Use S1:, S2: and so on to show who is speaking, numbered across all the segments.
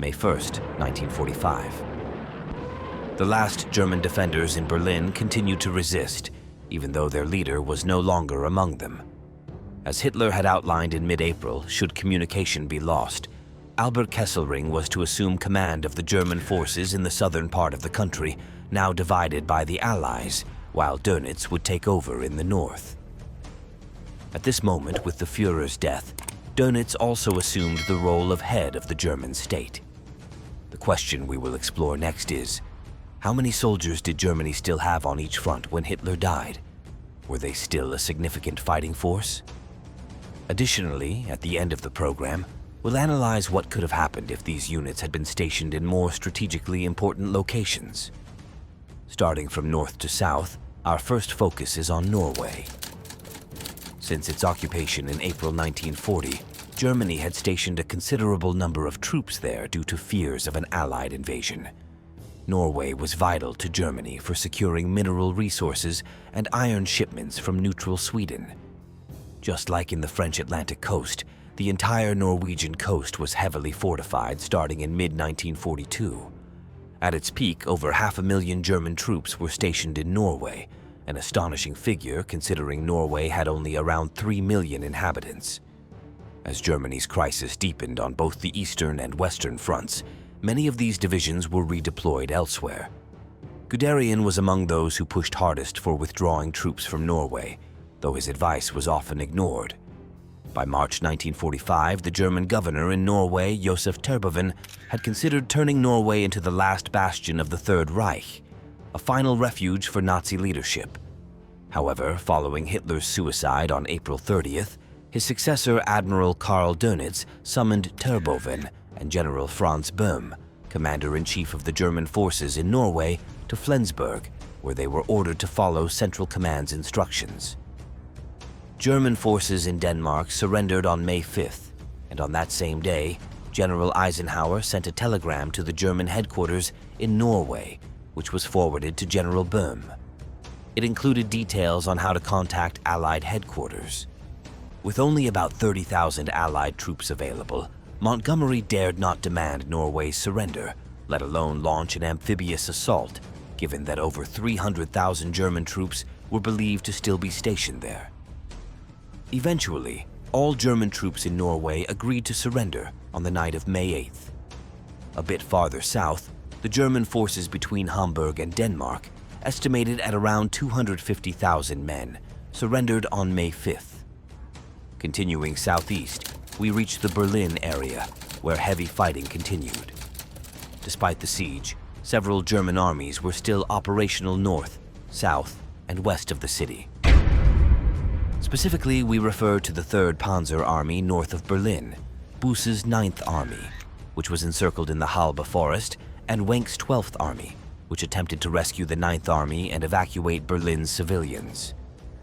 S1: May 1st, 1945. The last German defenders in Berlin continued to resist, even though their leader was no longer among them. As Hitler had outlined in mid-April, should communication be lost, Albert Kesselring was to assume command of the German forces in the southern part of the country, now divided by the Allies, while Dönitz would take over in the north. At this moment, with the Führer's death, Dönitz also assumed the role of head of the German state. The question we will explore next is, how many soldiers did Germany still have on each front when Hitler died? Were they still a significant fighting force? Additionally, at the end of the program, we'll analyze what could have happened if these units had been stationed in more strategically important locations. Starting from north to south, our first focus is on Norway. Since its occupation in April 1940, Germany had stationed a considerable number of troops there due to fears of an Allied invasion. Norway was vital to Germany for securing mineral resources and iron shipments from neutral Sweden. Just like in the French Atlantic coast, the entire Norwegian coast was heavily fortified starting in mid-1942. At its peak, over 500,000 German troops were stationed in Norway, an astonishing figure considering Norway had only around 3 million inhabitants. As Germany's crisis deepened on both the eastern and western fronts, many of these divisions were redeployed elsewhere. Guderian was among those who pushed hardest for withdrawing troops from Norway, though his advice was often ignored. By March 1945, the German governor in Norway, Josef Terboven, had considered turning Norway into the last bastion of the Third Reich, a final refuge for Nazi leadership. However, following Hitler's suicide on April 30th, his successor Admiral Karl Dönitz summoned Terboven and General Franz Böhm, commander-in-chief of the German forces in Norway, to Flensburg, where they were ordered to follow Central Command's instructions. German forces in Denmark surrendered on May 5th, and on that same day, General Eisenhower sent a telegram to the German headquarters in Norway, which was forwarded to General Böhm. It included details on how to contact Allied headquarters. With only about 30,000 Allied troops available, Montgomery dared not demand Norway's surrender, let alone launch an amphibious assault, given that over 300,000 German troops were believed to still be stationed there. Eventually, all German troops in Norway agreed to surrender on the night of May 8th. A bit farther south, the German forces between Hamburg and Denmark, estimated at around 250,000 men, surrendered on May 5th. Continuing southeast, we reached the Berlin area, where heavy fighting continued. Despite the siege, several German armies were still operational north, south, and west of the city. Specifically, we refer to the 3rd Panzer Army north of Berlin, Buse's 9th Army, which was encircled in the Halbe Forest, and Wenck's 12th Army, which attempted to rescue the 9th Army and evacuate Berlin's civilians.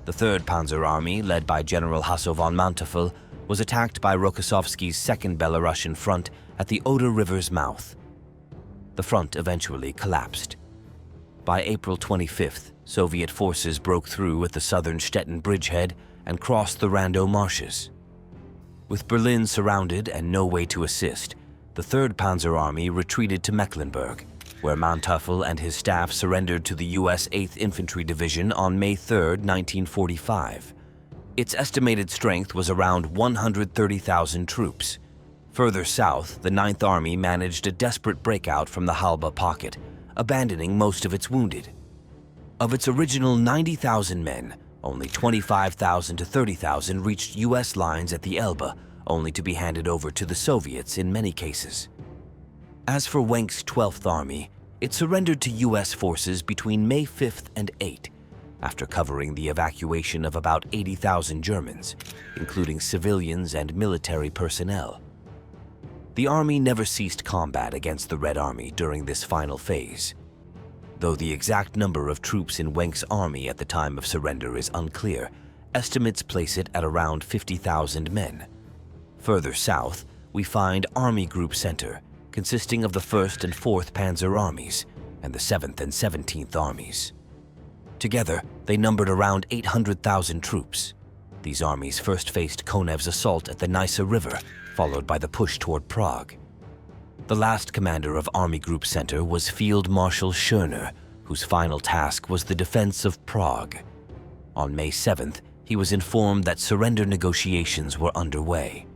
S1: The 3rd Panzer Army, led by General Hasso von Manteuffel, was attacked by Rokossovsky's 2nd Belarusian front at the Oder River's mouth. The front eventually collapsed. By April 25th, Soviet forces broke through at the southern Stettin bridgehead and crossed the Rando marshes. With Berlin surrounded and no way to assist, the 3rd Panzer Army retreated to Mecklenburg, where Manteuffel and his staff surrendered to the U.S. 8th Infantry Division on May 3, 1945. Its estimated strength was around 130,000 troops. Further south, the 9th Army managed a desperate breakout from the Halbe pocket, abandoning most of its wounded. Of its original 90,000 men, only 25,000 to 30,000 reached U.S. lines at the Elbe, only to be handed over to the Soviets in many cases. As for Wenck's 12th Army, it surrendered to U.S. forces between May 5th and 8th, after covering the evacuation of about 80,000 Germans, including civilians and military personnel. The army never ceased combat against the Red Army during this final phase. Though the exact number of troops in Wenck's army at the time of surrender is unclear, estimates place it at around 50,000 men. Further south, we find Army Group Center, consisting of the 1st and 4th Panzer Armies and the 7th and 17th Armies. Together, they numbered around 800,000 troops. These armies first faced Konev's assault at the Neisse River, followed by the push toward Prague. The last commander of Army Group Center was Field Marshal Schörner, whose final task was the defense of Prague. On May 7th, he was informed that surrender negotiations were underway.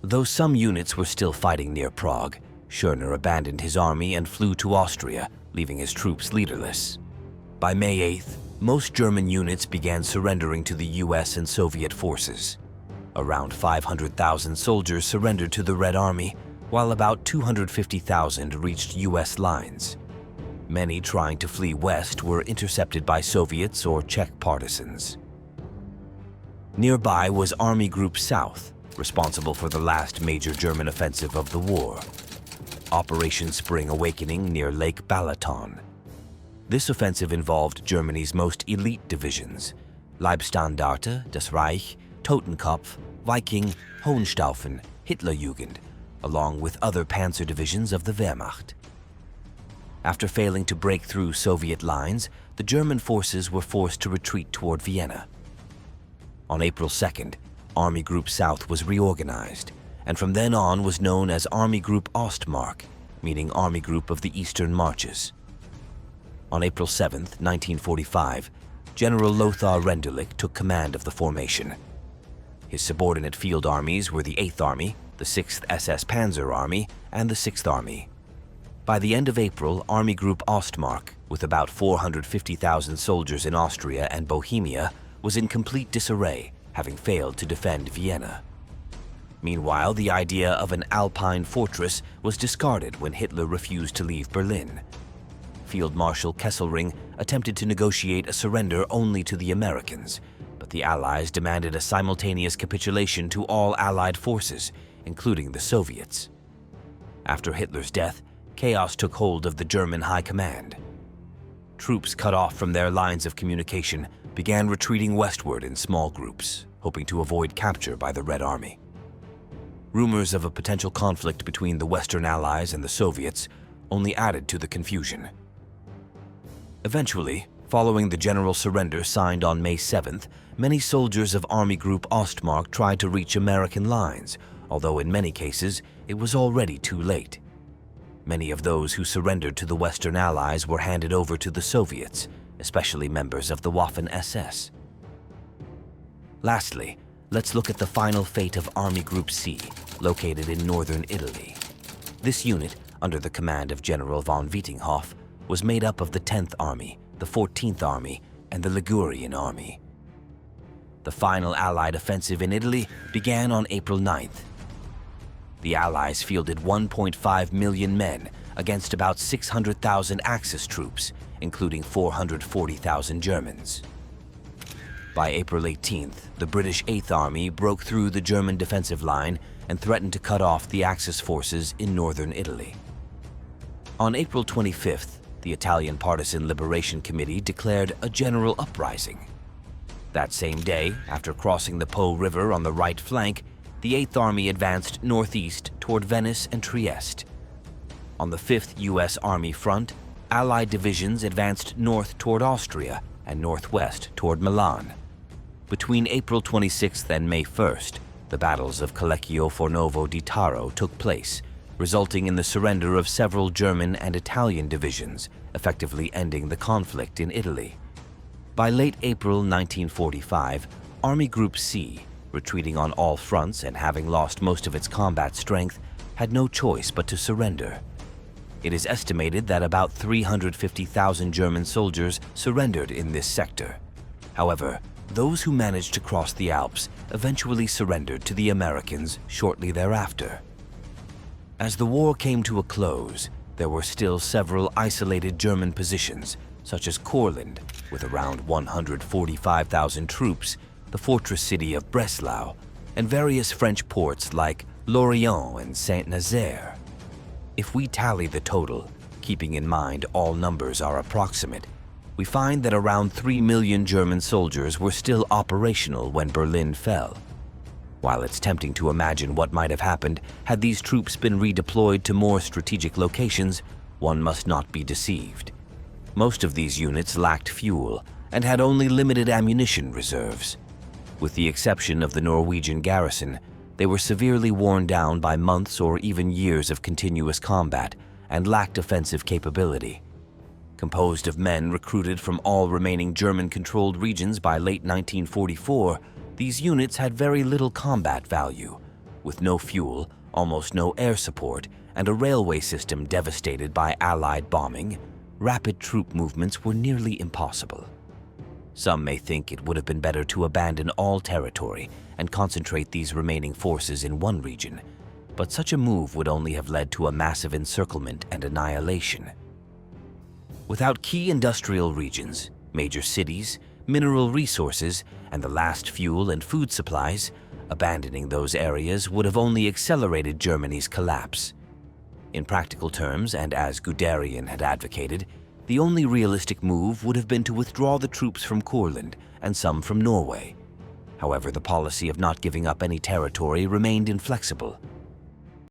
S1: Though some units were still fighting near Prague, Schörner abandoned his army and flew to Austria, leaving his troops leaderless. By May 8th, most German units began surrendering to the US and Soviet forces. Around 500,000 soldiers surrendered to the Red Army, while about 250,000 reached US lines. Many trying to flee west were intercepted by Soviets or Czech partisans. Nearby was Army Group South, responsible for the last major German offensive of the war, Operation Spring Awakening near Lake Balaton. This offensive involved Germany's most elite divisions, Leibstandarte, das Reich, Totenkopf, Viking, Hohenstaufen, Hitlerjugend, along with other panzer divisions of the Wehrmacht. After failing to break through Soviet lines, the German forces were forced to retreat toward Vienna. On April 2nd, Army Group South was reorganized, and from then on was known as Army Group Ostmark, meaning Army Group of the Eastern Marches. On April 7th, 1945, General Lothar Rendulic took command of the formation. His subordinate field armies were the 8th Army, the 6th SS Panzer Army, and the 6th Army. By the end of April, Army Group Ostmark, with about 450,000 soldiers in Austria and Bohemia, was in complete disarray, having failed to defend Vienna. Meanwhile, the idea of an Alpine fortress was discarded when Hitler refused to leave Berlin. Field Marshal Kesselring attempted to negotiate a surrender only to the Americans, but the Allies demanded a simultaneous capitulation to all Allied forces, including the Soviets. After Hitler's death, chaos took hold of the German High Command. Troops cut off from their lines of communication began retreating westward in small groups, hoping to avoid capture by the Red Army. Rumors of a potential conflict between the Western Allies and the Soviets only added to the confusion. Eventually, following the general surrender signed on May 7th, many soldiers of Army Group Ostmark tried to reach American lines, although in many cases it was already too late. Many of those who surrendered to the Western Allies were handed over to the Soviets, especially members of the Waffen-SS. Lastly, let's look at the final fate of Army Group C, located in northern Italy. This unit, under the command of General von Vietinghoff, was made up of the 10th Army, the 14th Army, and the Ligurian Army. The final Allied offensive in Italy began on April 9th. The Allies fielded 1.5 million men against about 600,000 Axis troops, including 440,000 Germans. By April 18th, the British 8th Army broke through the German defensive line and threatened to cut off the Axis forces in northern Italy. On April 25th, the Italian Partisan Liberation Committee declared a general uprising. That same day, after crossing the Po River on the right flank, the 8th Army advanced northeast toward Venice and Trieste. On the 5th U.S. Army front, Allied divisions advanced north toward Austria and northwest toward Milan. Between April 26th and May 1st, the battles of Collecchio Fornovo di Taro took place, resulting in the surrender of several German and Italian divisions, effectively ending the conflict in Italy. By late April 1945, Army Group C, retreating on all fronts and having lost most of its combat strength, had no choice but to surrender. It is estimated that about 350,000 German soldiers surrendered in this sector. However, those who managed to cross the Alps eventually surrendered to the Americans shortly thereafter. As the war came to a close, there were still several isolated German positions, such as Courland, with around 145,000 troops, the fortress city of Breslau, and various French ports like Lorient and Saint-Nazaire. If we tally the total, keeping in mind all numbers are approximate, we find that around 3 million German soldiers were still operational when Berlin fell. While it's tempting to imagine what might have happened had these troops been redeployed to more strategic locations, one must not be deceived. Most of these units lacked fuel and had only limited ammunition reserves. With the exception of the Norwegian garrison, They were severely worn down by months or even years of continuous combat and lacked offensive capability. Composed of men recruited from all remaining German-controlled regions by late 1944, these units had very little combat value, with no fuel, almost no air support, and a railway system devastated by Allied bombing. Rapid troop movements were nearly impossible. Some may think it would have been better to abandon all territory and concentrate these remaining forces in one region, but such a move would only have led to a massive encirclement and annihilation. Without key industrial regions, major cities, mineral resources, and the last fuel and food supplies, abandoning those areas would have only accelerated Germany's collapse. In practical terms, and as Guderian had advocated, the only realistic move would have been to withdraw the troops from Courland and some from Norway. However, the policy of not giving up any territory remained inflexible.